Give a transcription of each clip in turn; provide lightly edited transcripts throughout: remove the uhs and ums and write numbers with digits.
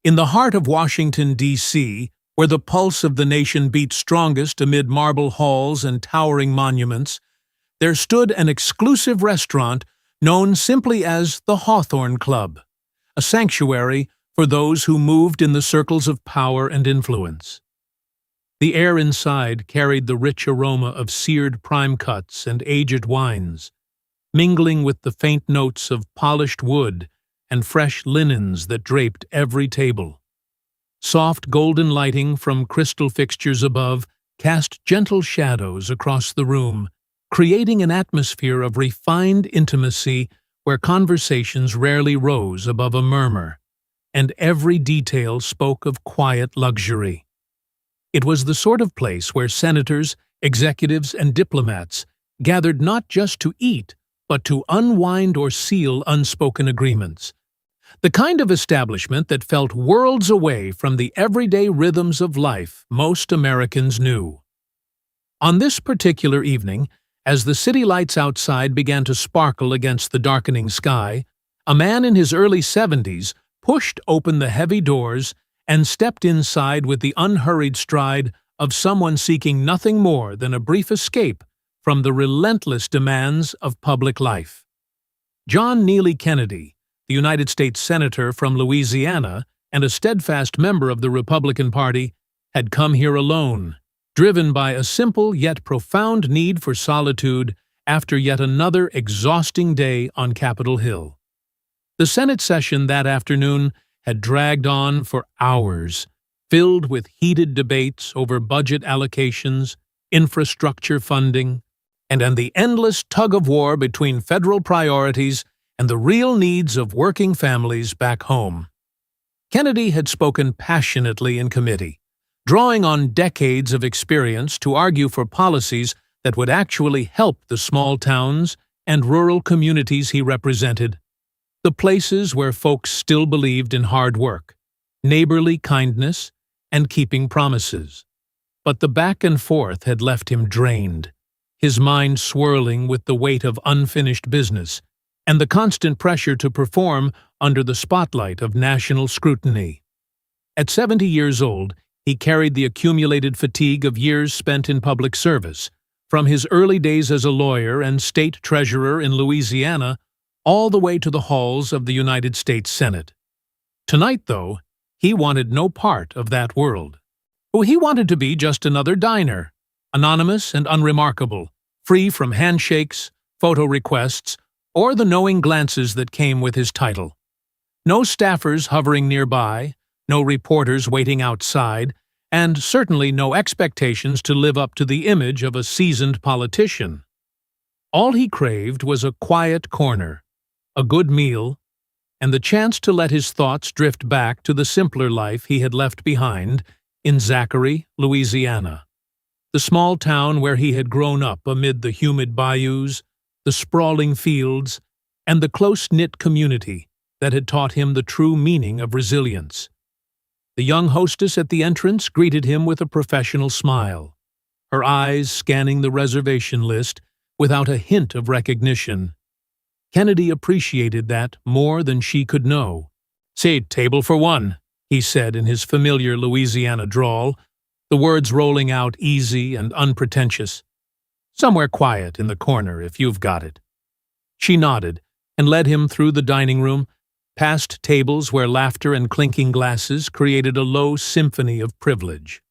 In the heart of Washington, D.C., where the pulse of the nation beat strongest amid marble halls and towering monuments, there stood an exclusive restaurant known simply as the Hawthorne Club, a sanctuary for those who moved in the circles of power and influence. The air inside carried the rich aroma of seared prime cuts and aged wines, mingling with the faint notes of polished wood and fresh linens that draped every table. Soft golden lighting from crystal fixtures above cast gentle shadows across the room, creating an atmosphere of refined intimacy where conversations rarely rose above a murmur, and every detail spoke of quiet luxury. It was the sort of place where senators, executives, and diplomats gathered not just to eat, but to unwind or seal unspoken agreements. The kind of establishment that felt worlds away from the everyday rhythms of life most Americans knew. On this particular evening, as the city lights outside began to sparkle against the darkening sky, a man in his early 70s pushed open the heavy doors and stepped inside with the unhurried stride of someone seeking nothing more than a brief escape from the relentless demands of public life. John Neely Kennedy, the United States Senator from Louisiana and a steadfast member of the Republican Party, had come here alone, driven by a simple yet profound need for solitude after yet another exhausting day on Capitol Hill. The Senate session that afternoon had dragged on for hours, filled with heated debates over budget allocations, infrastructure funding, and the endless tug-of-war between federal priorities and the real needs of working families back home. Kennedy had spoken passionately in committee, drawing on decades of experience to argue for policies that would actually help the small towns and rural communities he represented, the places where folks still believed in hard work, neighborly kindness, and keeping promises. But the back and forth had left him drained, his mind swirling with the weight of unfinished business and the constant pressure to perform under the spotlight of national scrutiny. At 70 years old, he carried the accumulated fatigue of years spent in public service, from his early days as a lawyer and state treasurer in Louisiana all the way to the halls of the United States Senate. Tonight, though, he wanted no part of that world. He wanted to be just another diner, anonymous and unremarkable, free from handshakes, photo requests, or the knowing glances that came with his title. No staffers hovering nearby, no reporters waiting outside, and certainly no expectations to live up to the image of a seasoned politician. All he craved was a quiet corner, a good meal, and the chance to let his thoughts drift back to the simpler life he had left behind in Zachary, Louisiana, the small town where he had grown up amid the humid bayous, the sprawling fields, and the close-knit community that had taught him the true meaning of resilience. The young hostess at the entrance greeted him with a professional smile, her eyes scanning the reservation list without a hint of recognition. Kennedy appreciated that more than she could know. "Say, table for one," he said in his familiar Louisiana drawl, the words rolling out easy and unpretentious. "Somewhere quiet in the corner, if you've got it." She nodded and led him through the dining room, past tables where laughter and clinking glasses created a low symphony of privilege.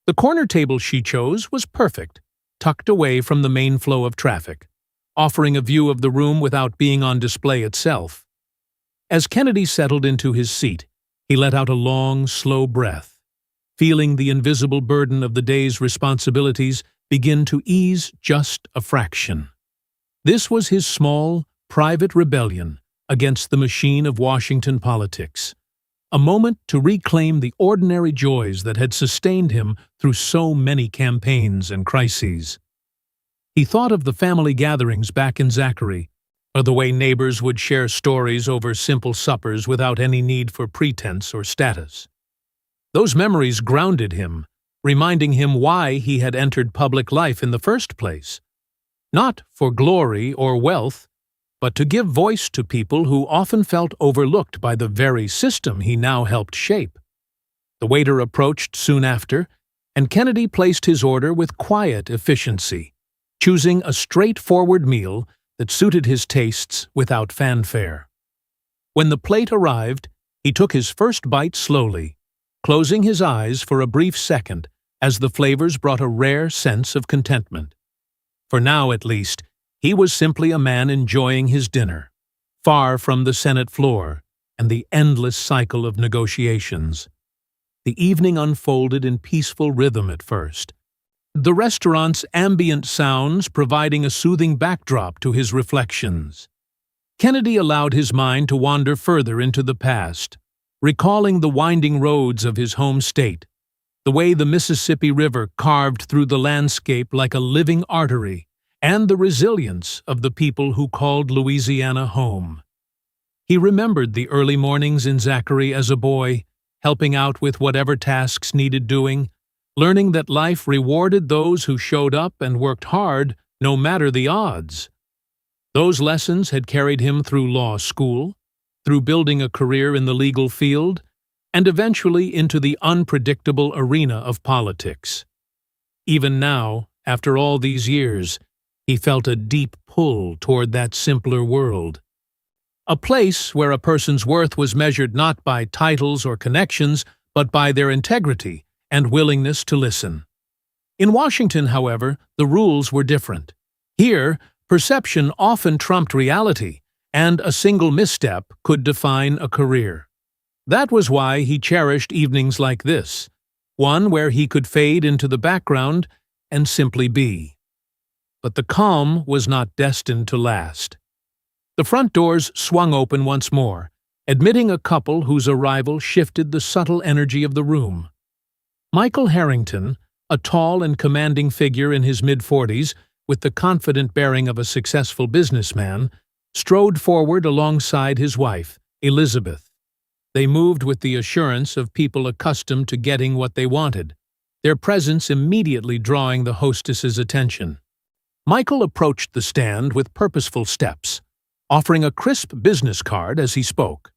The corner table she chose was perfect, tucked away from the main flow of traffic, offering a view of the room without being on display itself. As Kennedy settled into his seat, he let out a long, slow breath, feeling the invisible burden of the day's responsibilities begin to ease just a fraction. This was his small, private rebellion against the machine of Washington politics, a moment to reclaim the ordinary joys that had sustained him through so many campaigns and crises. He thought of the family gatherings back in Zachary, or the way neighbors would share stories over simple suppers without any need for pretense or status. Those memories grounded him, reminding him why he had entered public life in the first place. Not for glory or wealth, but to give voice to people who often felt overlooked by the very system he now helped shape. The waiter approached soon after, and Kennedy placed his order with quiet efficiency, choosing a straightforward meal that suited his tastes without fanfare. When the plate arrived, he took his first bite slowly, closing his eyes for a brief second as the flavors brought a rare sense of contentment. For now, at least, he was simply a man enjoying his dinner, far from the Senate floor and the endless cycle of negotiations. The evening unfolded in peaceful rhythm at first, the restaurant's ambient sounds providing a soothing backdrop to his reflections. Kennedy allowed his mind to wander further into the past, recalling the winding roads of his home state, the way the Mississippi River carved through the landscape like a living artery, and the resilience of the people who called Louisiana home. He remembered the early mornings in Zachary as a boy, helping out with whatever tasks needed doing, learning that life rewarded those who showed up and worked hard no matter the odds. Those lessons had carried him through law school, through building a career in the legal field, and eventually into the unpredictable arena of politics. Even now, after all these years, he felt a deep pull toward that simpler world. A place where a person's worth was measured not by titles or connections, but by their integrity and willingness to listen. In Washington, however, the rules were different. Here, perception often trumped reality, and a single misstep could define a career. That was why he cherished evenings like this, one where he could fade into the background and simply be. But the calm was not destined to last. The front doors swung open once more, admitting a couple whose arrival shifted the subtle energy of the room. Michael Harrington, a tall and commanding figure in his mid-40s, with the confident bearing of a successful businessman, strode forward alongside his wife, Elizabeth. They moved with the assurance of people accustomed to getting what they wanted, their presence immediately drawing the hostess's attention. Michael approached the stand with purposeful steps, offering a crisp business card as he spoke.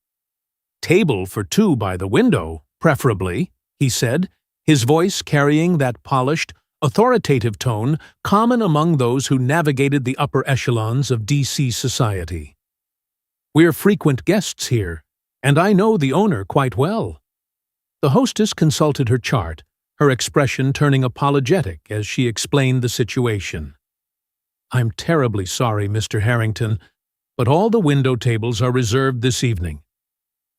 "Table for two by the window, preferably," he said, his voice carrying that polished, authoritative tone common among those who navigated the upper echelons of D.C. society. "We're frequent guests here, and I know the owner quite well." The hostess consulted her chart, her expression turning apologetic as she explained the situation. "I'm terribly sorry, Mr. Harrington, but all the window tables are reserved this evening.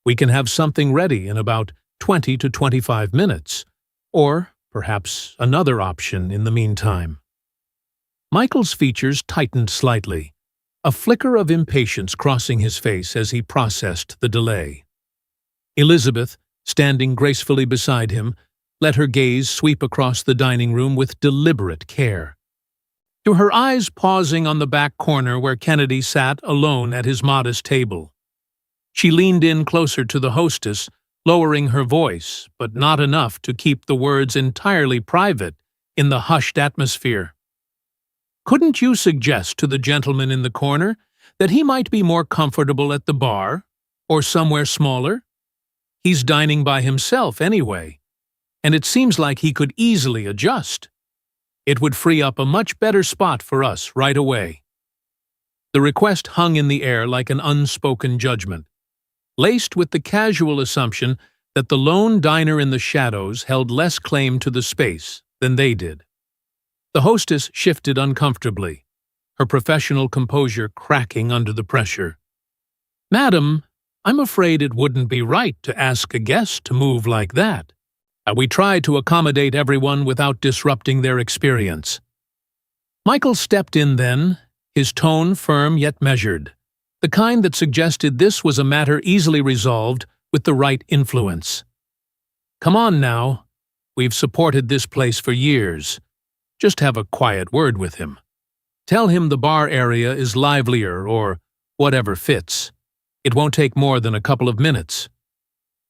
We can have something ready in about 20 to 25 minutes, or perhaps another option in the meantime." Michael's features tightened slightly, a flicker of impatience crossing his face as he processed the delay. Elizabeth, standing gracefully beside him, let her gaze sweep across the dining room with deliberate care, to her eyes pausing on the back corner where Kennedy sat alone at his modest table. She leaned in closer to the hostess, lowering her voice, but not enough to keep the words entirely private in the hushed atmosphere. "Couldn't you suggest to the gentleman in the corner that he might be more comfortable at the bar, or somewhere smaller? He's dining by himself anyway, and it seems like he could easily adjust. It would free up a much better spot for us right away." The request hung in the air like an unspoken judgment, laced with the casual assumption that the lone diner in the shadows held less claim to the space than they did. The hostess shifted uncomfortably, her professional composure cracking under the pressure. "Madam, I'm afraid it wouldn't be right to ask a guest to move like that. We try to accommodate everyone without disrupting their experience." Michael stepped in then, his tone firm yet measured, the kind that suggested this was a matter easily resolved with the right influence. "Come on now. We've supported this place for years. Just have a quiet word with him. Tell him the bar area is livelier or whatever fits. It won't take more than a couple of minutes."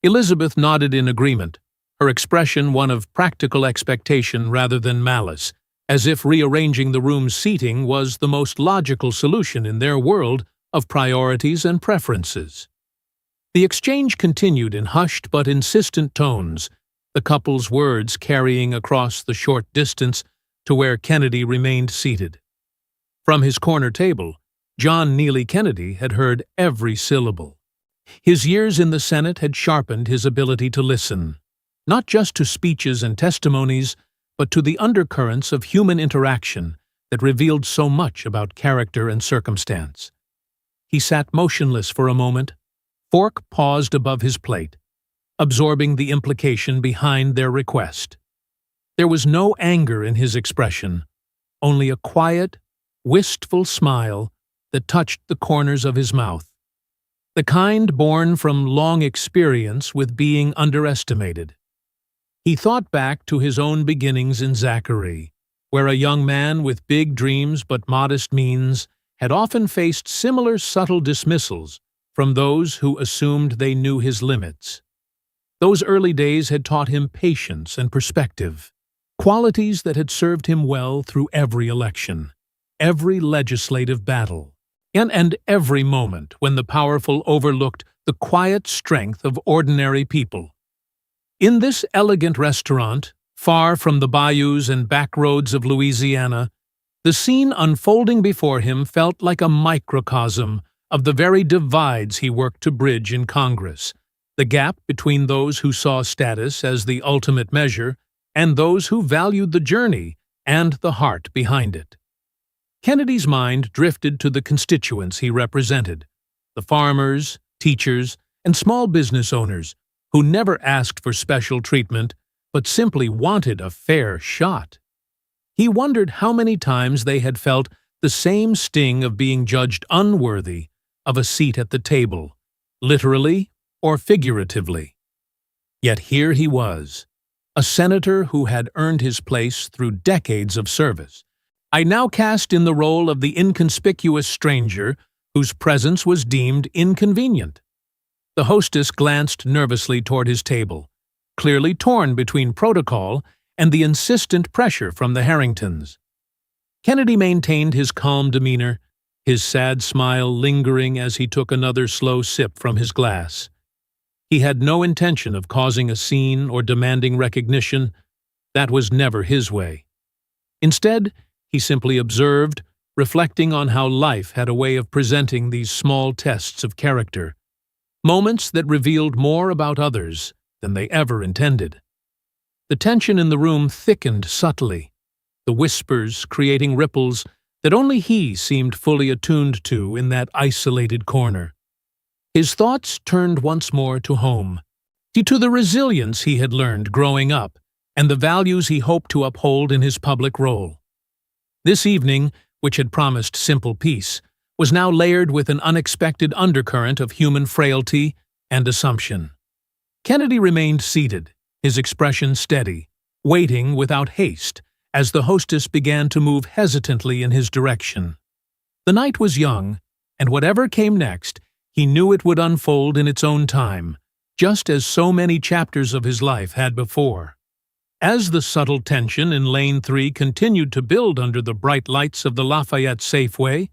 Elizabeth nodded in agreement, her expression one of practical expectation rather than malice, as if rearranging the room's seating was the most logical solution in their world of priorities and preferences. The exchange continued in hushed but insistent tones, the couple's words carrying across the short distance to where Kennedy remained seated. From his corner table, John Neely Kennedy had heard every syllable. His years in the Senate had sharpened his ability to listen, not just to speeches and testimonies, but to the undercurrents of human interaction that revealed so much about character and circumstance. He sat motionless for a moment, fork paused above his plate, absorbing the implication behind their request. There was no anger in his expression, only a quiet, wistful smile that touched the corners of his mouth, the kind born from long experience with being underestimated. He thought back to his own beginnings in Zachary, where a young man with big dreams but modest means had often faced similar subtle dismissals from those who assumed they knew his limits. Those early days had taught him patience and perspective, qualities that had served him well through every election, every legislative battle, and every moment when the powerful overlooked the quiet strength of ordinary people. In this elegant restaurant, far from the bayous and backroads of Louisiana, the scene unfolding before him felt like a microcosm of the very divides he worked to bridge in Congress, the gap between those who saw status as the ultimate measure and those who valued the journey and the heart behind it. Kennedy's mind drifted to the constituents he represented, the farmers, teachers, and small business owners who never asked for special treatment but simply wanted a fair shot. He wondered how many times they had felt the same sting of being judged unworthy of a seat at the table, literally or figuratively. Yet here he was, a senator who had earned his place through decades of service. I now cast in the role of the inconspicuous stranger whose presence was deemed inconvenient. The hostess glanced nervously toward his table, clearly torn between protocol and the insistent pressure from the Harringtons. Kennedy maintained his calm demeanor, his sad smile lingering as he took another slow sip from his glass. He had no intention of causing a scene or demanding recognition. That was never his way. Instead, he simply observed, reflecting on how life had a way of presenting these small tests of character, moments that revealed more about others than they ever intended. The tension in the room thickened subtly, the whispers creating ripples that only he seemed fully attuned to in that isolated corner. His thoughts turned once more to home, to the resilience he had learned growing up and the values he hoped to uphold in his public role. This evening, which had promised simple peace, was now layered with an unexpected undercurrent of human frailty and assumption. Kennedy remained seated, his expression steady, waiting without haste as the hostess began to move hesitantly in his direction. The night was young, and whatever came next, he knew it would unfold in its own time, just as so many chapters of his life had before. As the subtle tension in Lane 3 continued to build under the bright lights of the Lafayette Safeway,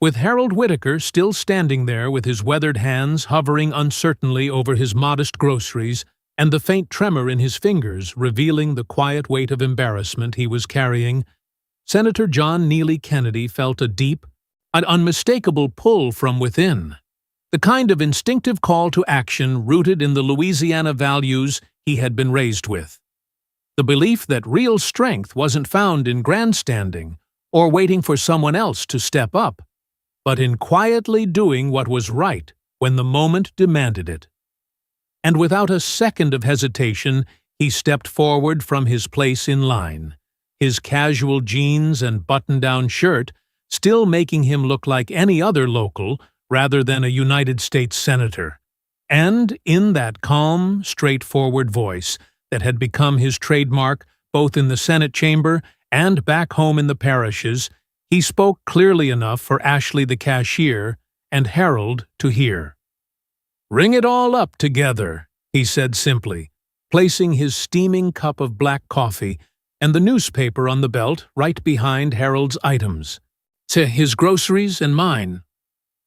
with Harold Whitaker still standing there with his weathered hands hovering uncertainly over his modest groceries and the faint tremor in his fingers revealing the quiet weight of embarrassment he was carrying, Senator John Neely Kennedy felt a deep, an unmistakable pull from within, the kind of instinctive call to action rooted in the Louisiana values he had been raised with. The belief that real strength wasn't found in grandstanding or waiting for someone else to step up, but in quietly doing what was right when the moment demanded it. And without a second of hesitation, he stepped forward from his place in line, his casual jeans and button-down shirt still making him look like any other local rather than a United States senator. And in that calm, straightforward voice that had become his trademark both in the Senate chamber and back home in the parishes, he spoke clearly enough for Ashley the cashier and Harold to hear. "Ring it all up together," he said simply, placing his steaming cup of black coffee and the newspaper on the belt right behind Harold's items. "To his groceries and mine."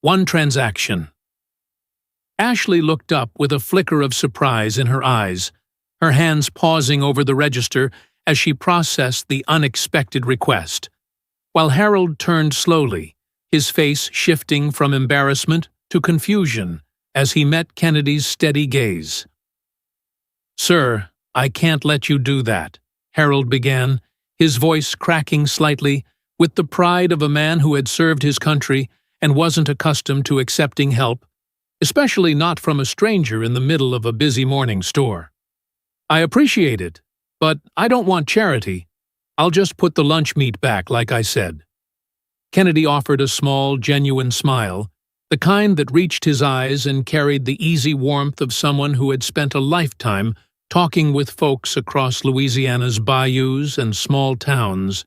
One transaction. Ashley looked up with a flicker of surprise in her eyes, her hands pausing over the register as she processed the unexpected request, while Harold turned slowly, his face shifting from embarrassment to confusion as he met Kennedy's steady gaze. "Sir, I can't let you do that," Harold began, his voice cracking slightly with the pride of a man who had served his country and wasn't accustomed to accepting help, especially not from a stranger in the middle of a busy morning store. "I appreciate it, but I don't want charity. I'll just put the lunch meat back like I said." Kennedy offered a small, genuine smile, the kind that reached his eyes and carried the easy warmth of someone who had spent a lifetime talking with folks across Louisiana's bayous and small towns.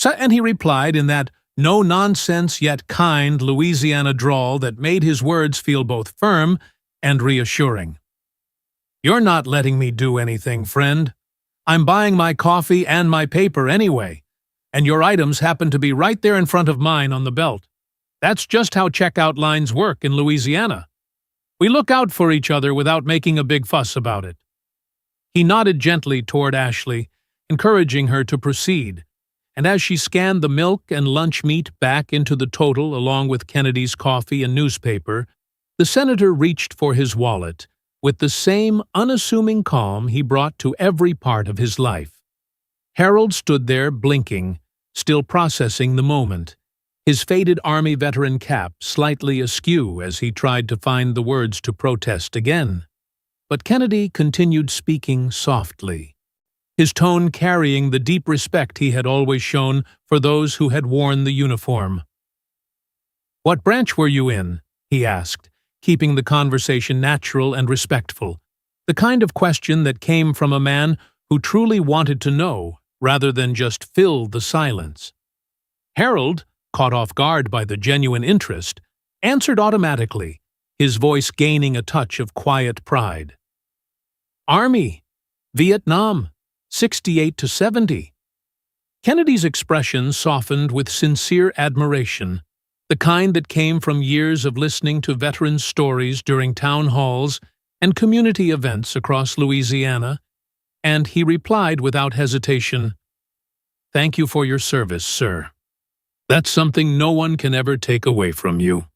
And he replied in that no-nonsense yet kind Louisiana drawl that made his words feel both firm and reassuring. "You're not letting me do anything, friend. I'm buying my coffee and my paper anyway, and your items happen to be right there in front of mine on the belt. That's just how checkout lines work in Louisiana. We look out for each other without making a big fuss about it." He nodded gently toward Ashley, encouraging her to proceed, and as she scanned the milk and lunch meat back into the total along with Kennedy's coffee and newspaper, the senator reached for his wallet with the same unassuming calm he brought to every part of his life. Harold stood there blinking, still processing the moment, his faded Army veteran cap slightly askew as he tried to find the words to protest again. But Kennedy continued speaking softly, his tone carrying the deep respect he had always shown for those who had worn the uniform. "What branch were you in?" he asked, keeping the conversation natural and respectful, the kind of question that came from a man who truly wanted to know rather than just fill the silence. Harold, caught off guard by the genuine interest, answered automatically, his voice gaining a touch of quiet pride. "Army, Vietnam, 68 to 70. Kennedy's expression softened with sincere admiration, the kind that came from years of listening to veterans' stories during town halls and community events across Louisiana, and he replied without hesitation, "Thank you for your service, sir. That's something no one can ever take away from you."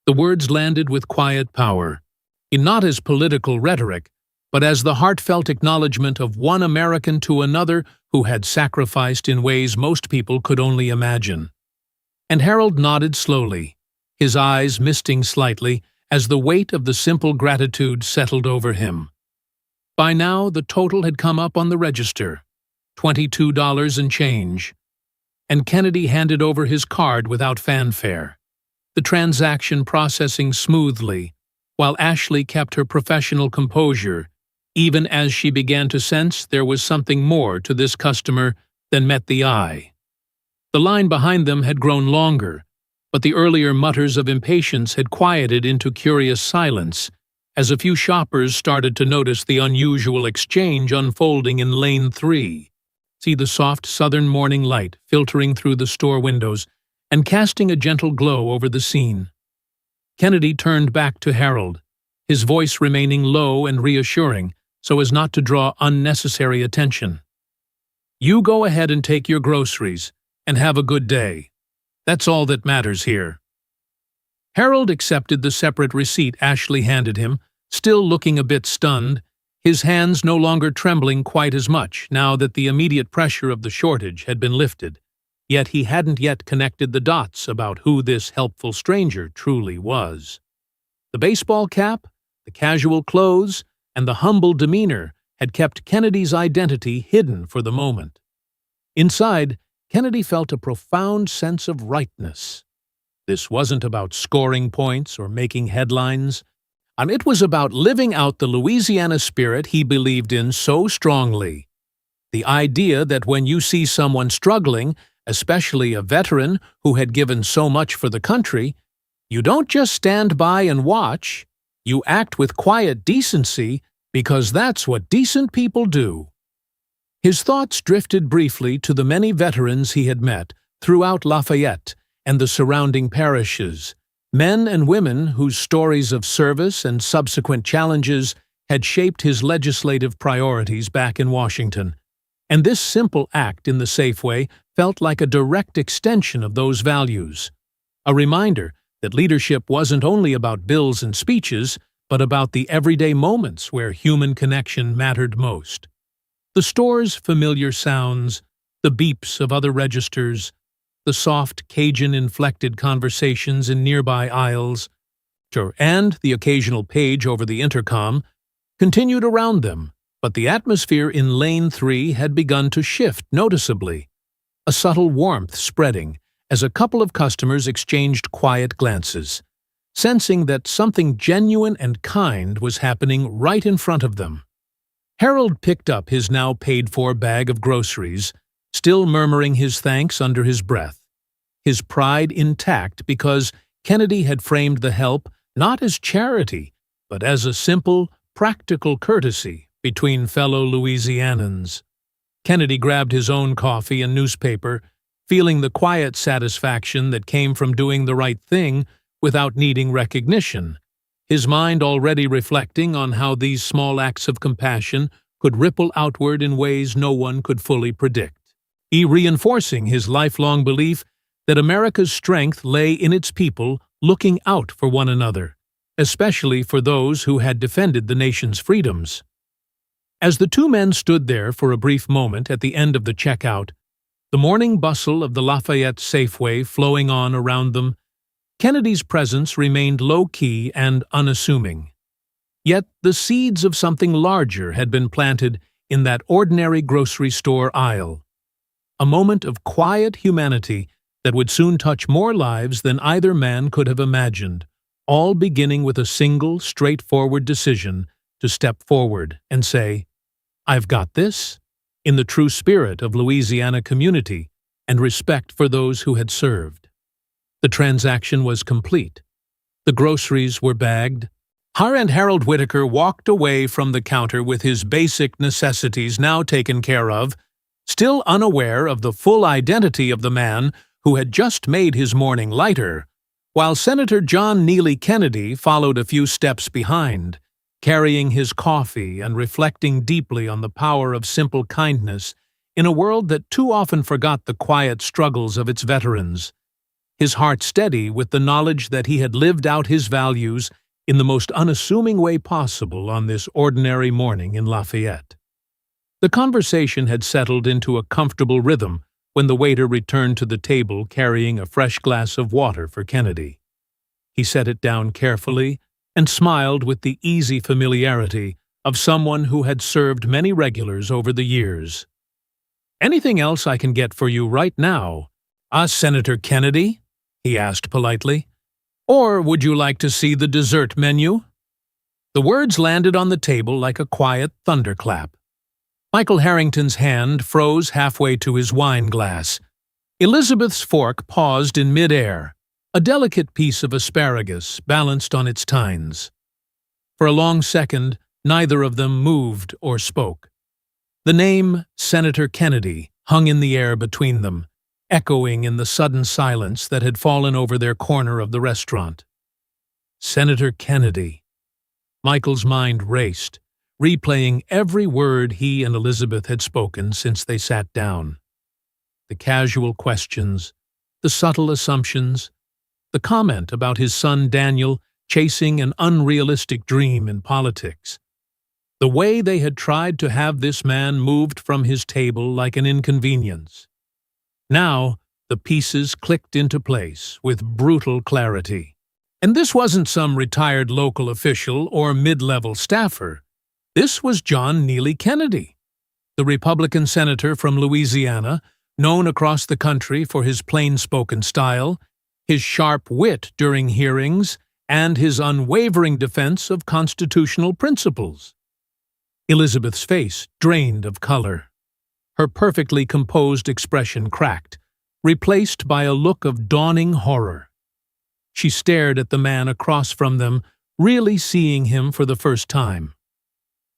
The words landed with quiet power, not as political rhetoric, but as the heartfelt acknowledgement of one American to another who had sacrificed in ways most people could only imagine. And Harold nodded slowly, his eyes misting slightly as the weight of the simple gratitude settled over him. By now, the total had come up on the register, $22 and change, and Kennedy handed over his card without fanfare, the transaction processing smoothly, while Ashley kept her professional composure, even as she began to sense there was something more to this customer than met the eye. The line behind them had grown longer, but the earlier mutters of impatience had quieted into curious silence as a few shoppers started to notice the unusual exchange unfolding in Lane 3. See the soft southern morning light filtering through the store windows and casting a gentle glow over the scene. Kennedy turned back to Harold, his voice remaining low and reassuring so as not to draw unnecessary attention. "You go ahead and take your groceries, and have a good day. That's all that matters here." Harold accepted the separate receipt Ashley handed him, still looking a bit stunned, his hands no longer trembling quite as much now that the immediate pressure of the shortage had been lifted. Yet he hadn't yet connected the dots about who this helpful stranger truly was. The baseball cap, the casual clothes, and the humble demeanor had kept Kennedy's identity hidden for the moment. Inside, Kennedy felt a profound sense of rightness. This wasn't about scoring points or making headlines. It was about living out the Louisiana spirit he believed in so strongly. The idea that when you see someone struggling, especially a veteran who had given so much for the country, you don't just stand by and watch, you act with quiet decency because that's what decent people do. His thoughts drifted briefly to the many veterans he had met throughout Lafayette and the surrounding parishes, Men and women whose stories of service and subsequent challenges had shaped his legislative priorities back in Washington. And this simple act in the Safeway felt like a direct extension of those values. A reminder that leadership wasn't only about bills and speeches, but about the everyday moments where human connection mattered most. The store's familiar sounds, the beeps of other registers, the soft Cajun-inflected conversations in nearby aisles, and the occasional page over the intercom, continued around them, but the atmosphere in Lane 3 had begun to shift noticeably, a subtle warmth spreading as a couple of customers exchanged quiet glances, sensing that something genuine and kind was happening right in front of them. Harold picked up his now paid-for bag of groceries, still murmuring his thanks under his breath, his pride intact because Kennedy had framed the help not as charity, but as a simple, practical courtesy between fellow Louisianans. Kennedy grabbed his own coffee and newspaper, feeling the quiet satisfaction that came from doing the right thing without needing recognition, his mind already reflecting on how these small acts of compassion could ripple outward in ways no one could fully predict. Reinforcing his lifelong belief that America's strength lay in its people looking out for one another, especially for those who had defended the nation's freedoms. As the two men stood there for a brief moment at the end of the checkout, the morning bustle of the Lafayette Safeway flowing on around them, Kennedy's presence remained low-key and unassuming. Yet the seeds of something larger had been planted in that ordinary grocery store aisle, a moment of quiet humanity that would soon touch more lives than either man could have imagined, all beginning with a single, straightforward decision to step forward and say, "I've got this," in the true spirit of Louisiana community and respect for those who had served. The transaction was complete. The groceries were bagged. Harold Whitaker walked away from the counter with his basic necessities now taken care of, still unaware of the full identity of the man who had just made his morning lighter, while Senator John Neely Kennedy followed a few steps behind, carrying his coffee and reflecting deeply on the power of simple kindness in a world that too often forgot the quiet struggles of its veterans, his heart steady with the knowledge that he had lived out his values in the most unassuming way possible on this ordinary morning in Lafayette. The conversation had settled into a comfortable rhythm when the waiter returned to the table carrying a fresh glass of water for Kennedy. He set it down carefully and smiled with the easy familiarity of someone who had served many regulars over the years. "Anything else I can get for you right now, Senator Kennedy?" he asked politely. "Or would you like to see the dessert menu?" The words landed on the table like a quiet thunderclap. Michael Harrington's hand froze halfway to his wine glass. Elizabeth's fork paused in midair, a delicate piece of asparagus balanced on its tines. For a long second, neither of them moved or spoke. The name Senator Kennedy hung in the air between them, echoing in the sudden silence that had fallen over their corner of the restaurant. Senator Kennedy. Michael's mind raced, replaying every word he and Elizabeth had spoken since they sat down. The casual questions, the subtle assumptions, the comment about his son Daniel chasing an unrealistic dream in politics. The way they had tried to have this man moved from his table like an inconvenience. Now, the pieces clicked into place with brutal clarity. And this wasn't some retired local official or mid-level staffer. This was John Neely Kennedy, the Republican senator from Louisiana, known across the country for his plain-spoken style, his sharp wit during hearings, and his unwavering defense of constitutional principles. Elizabeth's face drained of color. Her perfectly composed expression cracked, replaced by a look of dawning horror. She stared at the man across from them, really seeing him for the first time.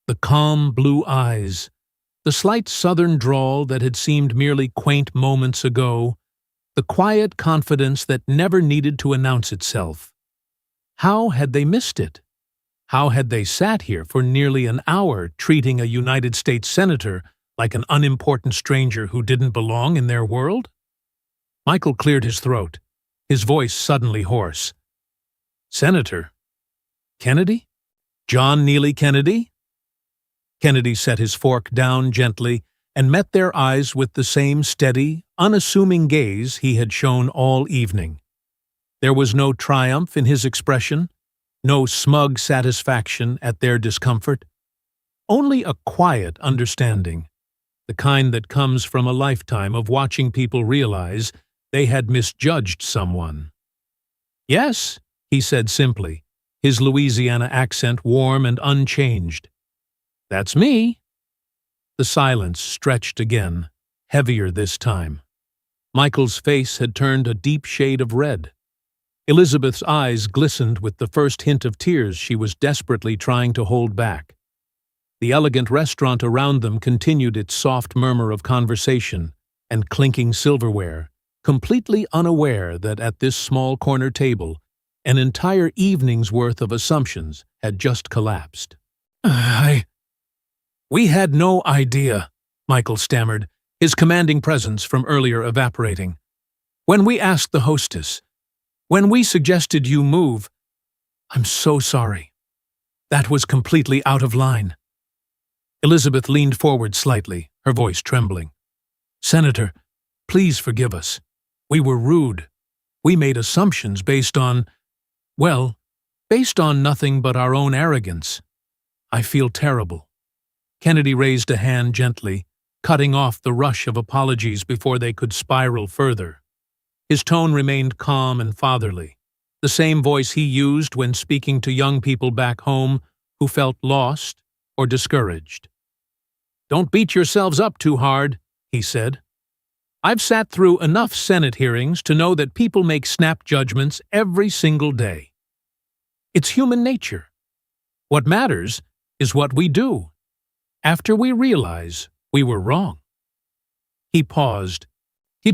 The calm blue eyes, the slight southern drawl that had seemed merely quaint moments ago, the quiet confidence that never needed to announce itself. How had they missed it? How had they sat here for nearly an hour treating a United States senator like an unimportant stranger who didn't belong in their world? Michael cleared his throat, his voice suddenly hoarse. Senator? Kennedy? John Neely Kennedy? Kennedy set his fork down gently and met their eyes with the same steady, unassuming gaze he had shown all evening. There was no triumph in his expression, no smug satisfaction at their discomfort, only a quiet understanding, the kind that comes from a lifetime of watching people realize they had misjudged someone. Yes, he said simply, his Louisiana accent warm and unchanged. That's me. The silence stretched again, heavier this time. Michael's face had turned a deep shade of red. Elizabeth's eyes glistened with the first hint of tears she was desperately trying to hold back. The elegant restaurant around them continued its soft murmur of conversation and clinking silverware, completely unaware that at this small corner table, an entire evening's worth of assumptions had just collapsed. We had no idea, Michael stammered, his commanding presence from earlier evaporating. When we asked the hostess, when we suggested you move, I'm so sorry. That was completely out of line. Elizabeth leaned forward slightly, her voice trembling. Senator, please forgive us. We were rude. We made assumptions based on nothing but our own arrogance. I feel terrible. Kennedy raised a hand gently, cutting off the rush of apologies before they could spiral further. His tone remained calm and fatherly, the same voice he used when speaking to young people back home who felt lost or discouraged. Don't beat yourselves up too hard, he said. I've sat through enough Senate hearings to know that people make snap judgments every single day. It's human nature. What matters is what we do, after we realize we were wrong. He paused,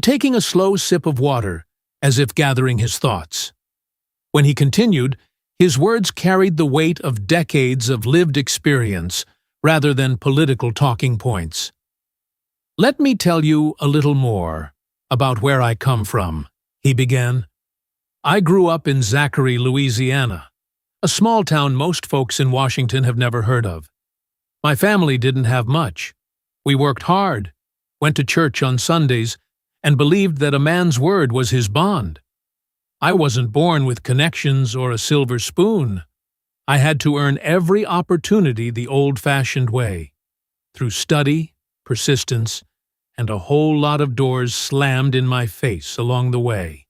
taking a slow sip of water, as if gathering his thoughts. When he continued, his words carried the weight of decades of lived experience rather than political talking points. Let me tell you a little more about where I come from, he began. I grew up in Zachary, Louisiana, a small town most folks in Washington have never heard of. My family didn't have much. We worked hard, went to church on Sundays, and believed that a man's word was his bond. I wasn't born with connections or a silver spoon. I had to earn every opportunity the old-fashioned way, through study, persistence, and a whole lot of doors slammed in my face along the way.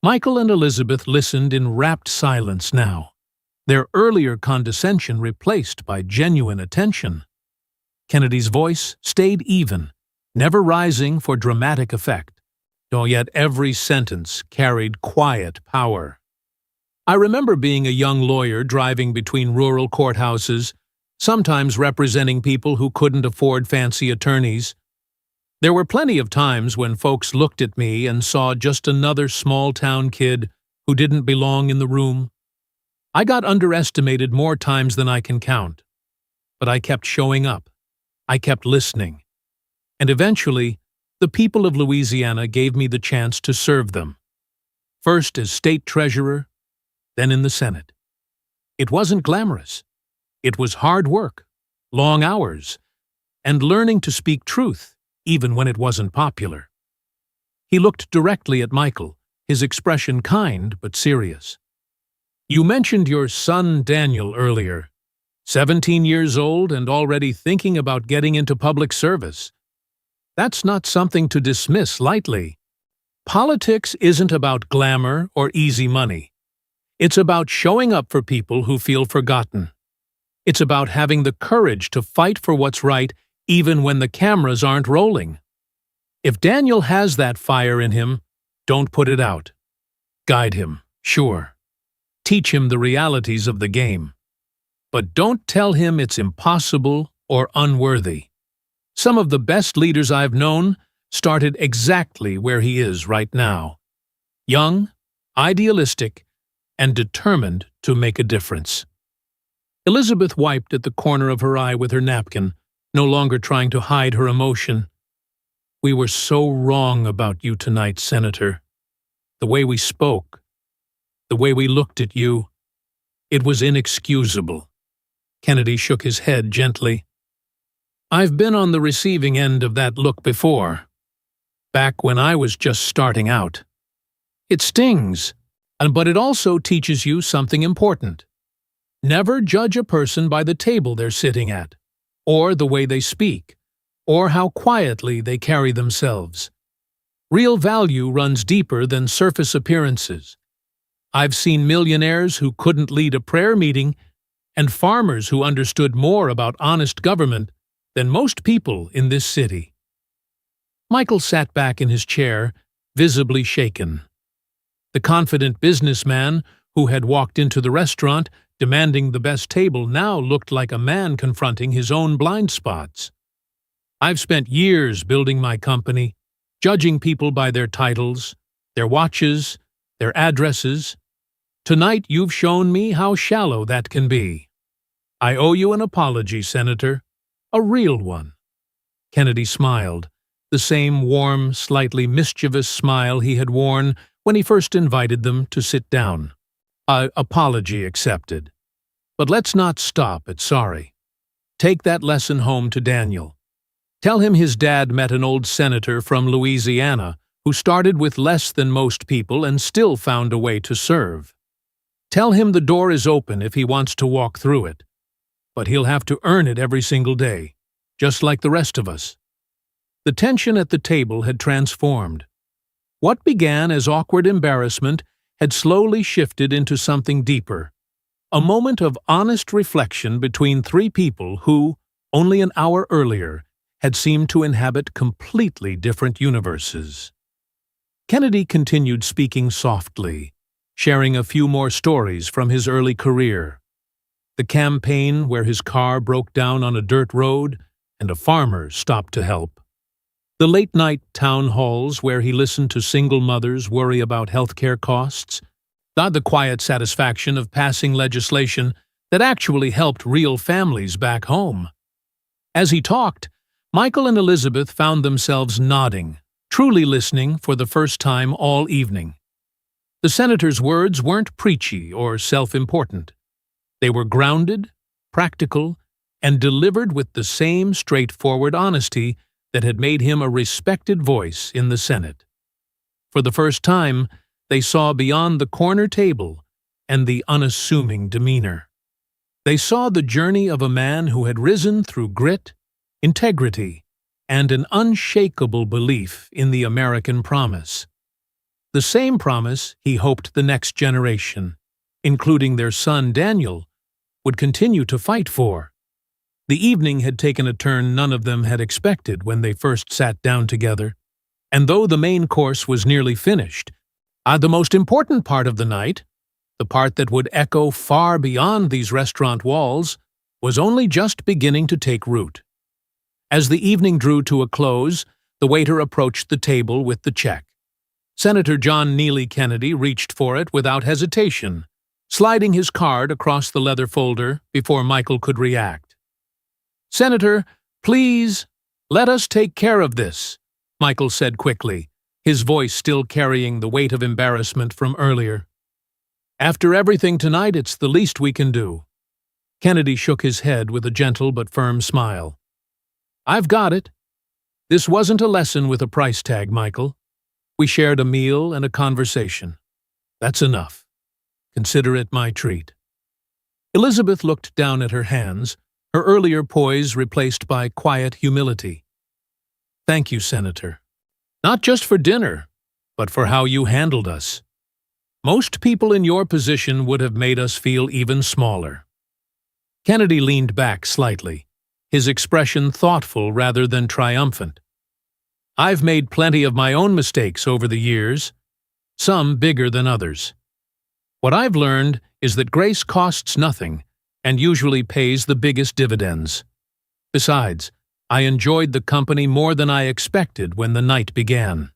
Michael and Elizabeth listened in rapt silence now, their earlier condescension replaced by genuine attention. Kennedy's voice stayed even, never rising for dramatic effect, though yet every sentence carried quiet power. I remember being a young lawyer driving between rural courthouses, sometimes representing people who couldn't afford fancy attorneys. There were plenty of times when folks looked at me and saw just another small-town kid who didn't belong in the room. I got underestimated more times than I can count, but I kept showing up. I kept listening. And eventually, the people of Louisiana gave me the chance to serve them. First as state treasurer, then in the Senate. It wasn't glamorous. It was hard work, long hours, and learning to speak truth, even when it wasn't popular. He looked directly at Michael, his expression kind but serious. You mentioned your son Daniel earlier. 17 years old and already thinking about getting into public service. That's not something to dismiss lightly. Politics isn't about glamour or easy money. It's about showing up for people who feel forgotten. It's about having the courage to fight for what's right even when the cameras aren't rolling. If Daniel has that fire in him, don't put it out. Guide him, sure. Teach him the realities of the game. But don't tell him it's impossible or unworthy. Some of the best leaders I've known started exactly where he is right now. Young, idealistic, and determined to make a difference. Elizabeth wiped at the corner of her eye with her napkin, no longer trying to hide her emotion. "We were so wrong about you tonight, Senator. The way we spoke, the way we looked at you, it was inexcusable." Kennedy shook his head gently. "I've been on the receiving end of that look before, back when I was just starting out. It stings, but it also teaches you something important. Never judge a person by the table they're sitting at, or the way they speak, or how quietly they carry themselves. Real value runs deeper than surface appearances. I've seen millionaires who couldn't lead a prayer meeting and farmers who understood more about honest government than most people in this city." Michael sat back in his chair, visibly shaken. The confident businessman who had walked into the restaurant demanding the best table now looked like a man confronting his own blind spots. "I've spent years building my company, judging people by their titles, their watches, their addresses. Tonight you've shown me how shallow that can be. I owe you an apology, Senator. A real one." Kennedy smiled, the same warm, slightly mischievous smile he had worn when he first invited them to sit down. "Apology accepted. But let's not stop at sorry. Take that lesson home to Daniel. Tell him his dad met an old senator from Louisiana who started with less than most people and still found a way to serve. Tell him the door is open if he wants to walk through it, but he'll have to earn it every single day, just like the rest of us." The tension at the table had transformed. What began as awkward embarrassment had slowly shifted into something deeper, a moment of honest reflection between three people who, only an hour earlier, had seemed to inhabit completely different universes. Kennedy continued speaking softly, sharing a few more stories from his early career. The campaign where his car broke down on a dirt road and a farmer stopped to help. The late-night town halls where he listened to single mothers worry about healthcare costs. Not the quiet satisfaction of passing legislation that actually helped real families back home. As he talked, Michael and Elizabeth found themselves nodding, truly listening for the first time all evening. The senator's words weren't preachy or self-important. They were grounded, practical, and delivered with the same straightforward honesty that had made him a respected voice in the Senate. For the first time, they saw beyond the corner table and the unassuming demeanor. They saw the journey of a man who had risen through grit, integrity, and an unshakable belief in the American promise. The same promise he hoped the next generation, including their son Daniel, would continue to fight for. The evening had taken a turn none of them had expected when they first sat down together, and though the main course was nearly finished, the most important part of the night, the part that would echo far beyond these restaurant walls, was only just beginning to take root. As the evening drew to a close, the waiter approached the table with the check. Senator John Neely Kennedy reached for it without hesitation, sliding his card across the leather folder before Michael could react. "Senator, please, let us take care of this," Michael said quickly, his voice still carrying the weight of embarrassment from earlier. "After everything tonight, it's the least we can do." Kennedy shook his head with a gentle but firm smile. "I've got it. This wasn't a lesson with a price tag, Michael. We shared a meal and a conversation. That's enough. Consider it my treat." Elizabeth looked down at her hands, her earlier poise replaced by quiet humility. "Thank you, Senator. Not just for dinner, but for how you handled us. Most people in your position would have made us feel even smaller." Kennedy leaned back slightly, his expression thoughtful rather than triumphant. "I've made plenty of my own mistakes over the years, some bigger than others. What I've learned is that grace costs nothing and usually pays the biggest dividends. Besides, I enjoyed the company more than I expected when the night began."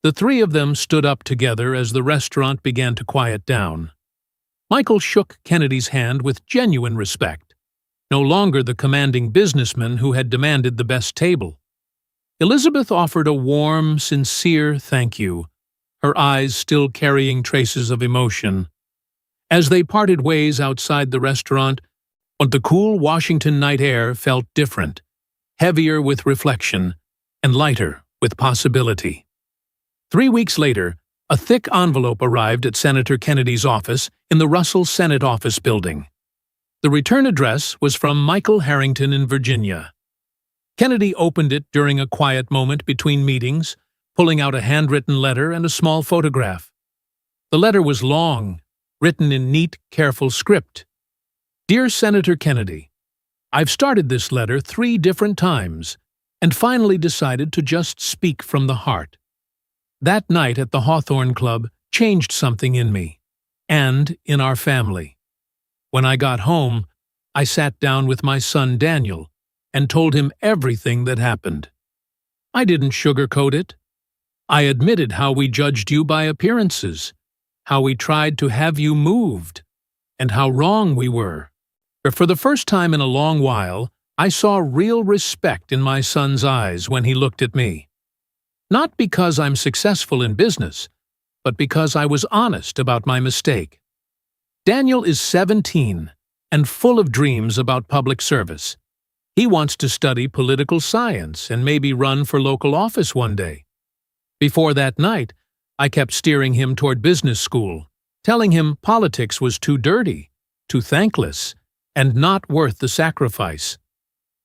The three of them stood up together as the restaurant began to quiet down. Michael shook Kennedy's hand with genuine respect, no longer the commanding businessman who had demanded the best table. Elizabeth offered a warm, sincere thank you, her eyes still carrying traces of emotion. As they parted ways outside the restaurant, the cool Washington night air felt different, heavier with reflection, and lighter with possibility. 3 weeks later, a thick envelope arrived at Senator Kennedy's office in the Russell Senate Office Building. The return address was from Michael Harrington in Virginia. Kennedy opened it during a quiet moment between meetings, pulling out a handwritten letter and a small photograph. The letter was long, written in neat, careful script. Dear Senator Kennedy, I've started this letter 3 different times and finally decided to just speak from the heart. That night at the Hawthorne Club changed something in me and in our family. When I got home, I sat down with my son Daniel and told him everything that happened. I didn't sugarcoat it. I admitted how we judged you by appearances, how we tried to have you moved, and how wrong we were. For the first time in a long while, I saw real respect in my son's eyes when he looked at me. Not because I'm successful in business, but because I was honest about my mistake. Daniel is 17 and full of dreams about public service. He wants to study political science and maybe run for local office one day. Before that night, I kept steering him toward business school, telling him politics was too dirty, too thankless, and not worth the sacrifice.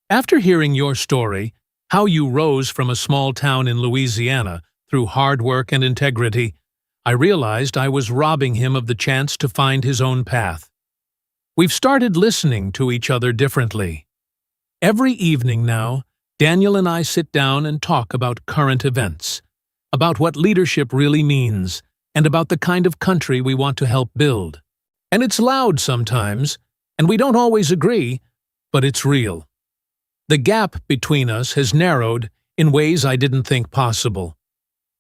After hearing your story, how you rose from a small town in Louisiana through hard work and integrity, I realized I was robbing him of the chance to find his own path. We've started listening to each other differently. Every evening now, Daniel and I sit down and talk about current events, about what leadership really means, and about the kind of country we want to help build. And it's loud sometimes, and we don't always agree, but it's real. The gap between us has narrowed in ways I didn't think possible.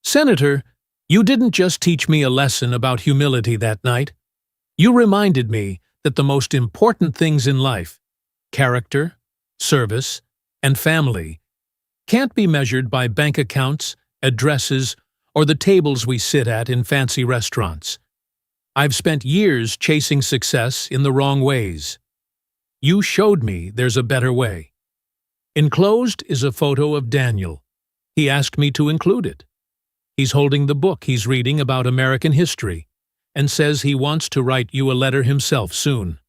Senator, you didn't just teach me a lesson about humility that night. You reminded me that the most important things in life, character, service, and family, can't be measured by bank accounts, addresses, or the tables we sit at in fancy restaurants. I've spent years chasing success in the wrong ways. You showed me there's a better way. Enclosed is a photo of Daniel. He asked me to include it. He's holding the book he's reading about American history and says he wants to write you a letter himself soon.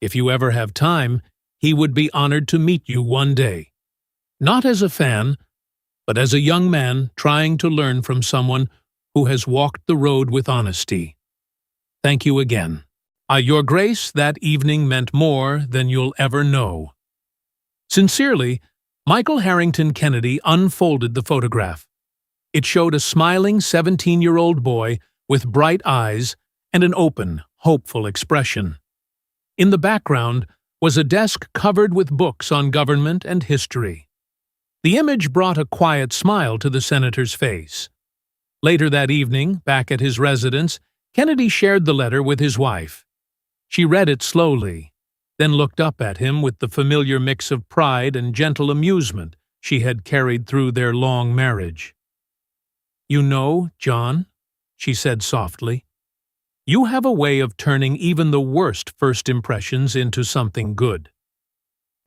If you ever have time, he would be honored to meet you one day. Not as a fan, but as a young man trying to learn from someone who has walked the road with honesty. Thank you again. Your grace that evening meant more than you'll ever know. Sincerely, Michael Harrington Kennedy unfolded the photograph. It showed a smiling 17-year-old boy with bright eyes and an open, hopeful expression. In the background was a desk covered with books on government and history. The image brought a quiet smile to the senator's face. Later that evening, back at his residence, Kennedy shared the letter with his wife. She read it slowly, then looked up at him with the familiar mix of pride and gentle amusement she had carried through their long marriage. "You know, John," she said softly, "you have a way of turning even the worst first impressions into something good.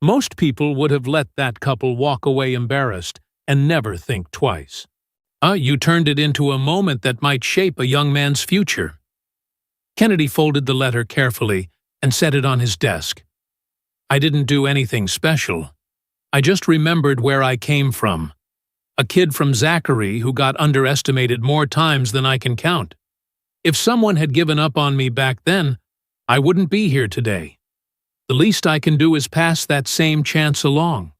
Most people would have let that couple walk away embarrassed and never think twice. You turned it into a moment that might shape a young man's future." Kennedy folded the letter carefully and set it on his desk. "I didn't do anything special. I just remembered where I came from. A kid from Zachary who got underestimated more times than I can count. If someone had given up on me back then, I wouldn't be here today. The least I can do is pass that same chance along."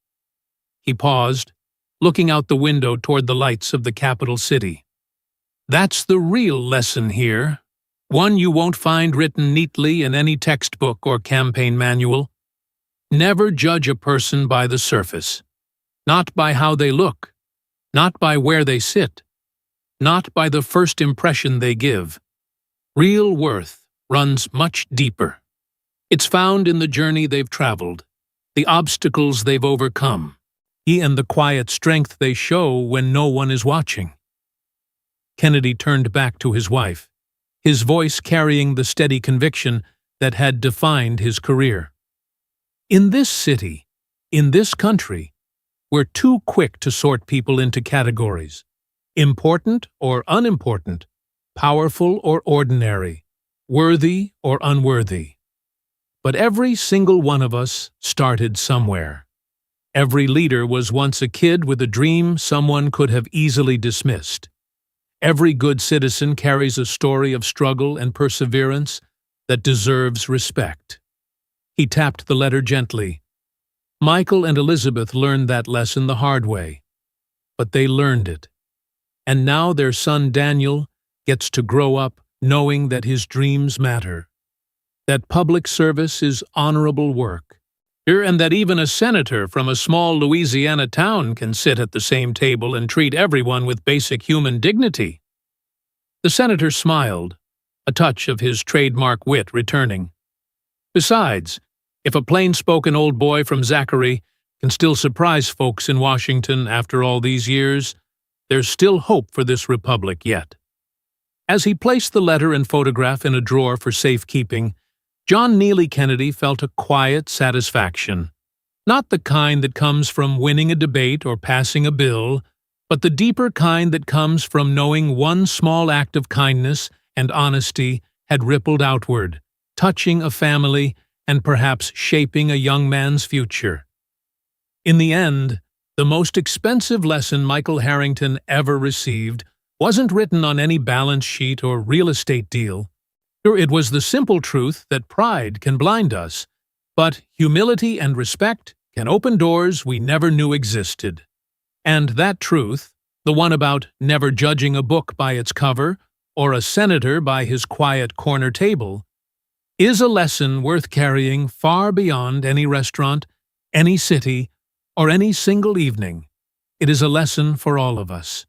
He paused, looking out the window toward the lights of the capital city. "That's the real lesson here, one you won't find written neatly in any textbook or campaign manual. Never judge a person by the surface. Not by how they look, not by where they sit, not by the first impression they give. Real worth runs much deeper. It's found in the journey they've traveled, the obstacles they've overcome, and the quiet strength they show when no one is watching. Kennedy turned back to his wife, his voice carrying the steady conviction that had defined his career. In this city, in this country, we're too quick to sort people into categories: important or unimportant, powerful or ordinary, worthy or unworthy. But every single one of us started somewhere. Every leader was once a kid with a dream someone could have easily dismissed. Every good citizen carries a story of struggle and perseverance that deserves respect. He tapped the letter gently. Michael and Elizabeth learned that lesson the hard way. But they learned it. And now their son Daniel gets to grow up knowing that his dreams matter, that public service is honorable work, and that even a senator from a small Louisiana town can sit at the same table and treat everyone with basic human dignity. The senator smiled, a touch of his trademark wit returning. Besides, if a plain-spoken old boy from Zachary can still surprise folks in Washington after all these years, there's still hope for this republic yet. As he placed the letter and photograph in a drawer for safekeeping, John Neely Kennedy felt a quiet satisfaction, not the kind that comes from winning a debate or passing a bill, but the deeper kind that comes from knowing one small act of kindness and honesty had rippled outward, touching a family and perhaps shaping a young man's future. In the end, the most expensive lesson Michael Harrington ever received wasn't written on any balance sheet or real estate deal. It was the simple truth that pride can blind us, but humility and respect can open doors we never knew existed. And that truth, the one about never judging a book by its cover or a senator by his quiet corner table, is a lesson worth carrying far beyond any restaurant, any city, or any single evening. It is a lesson for all of us.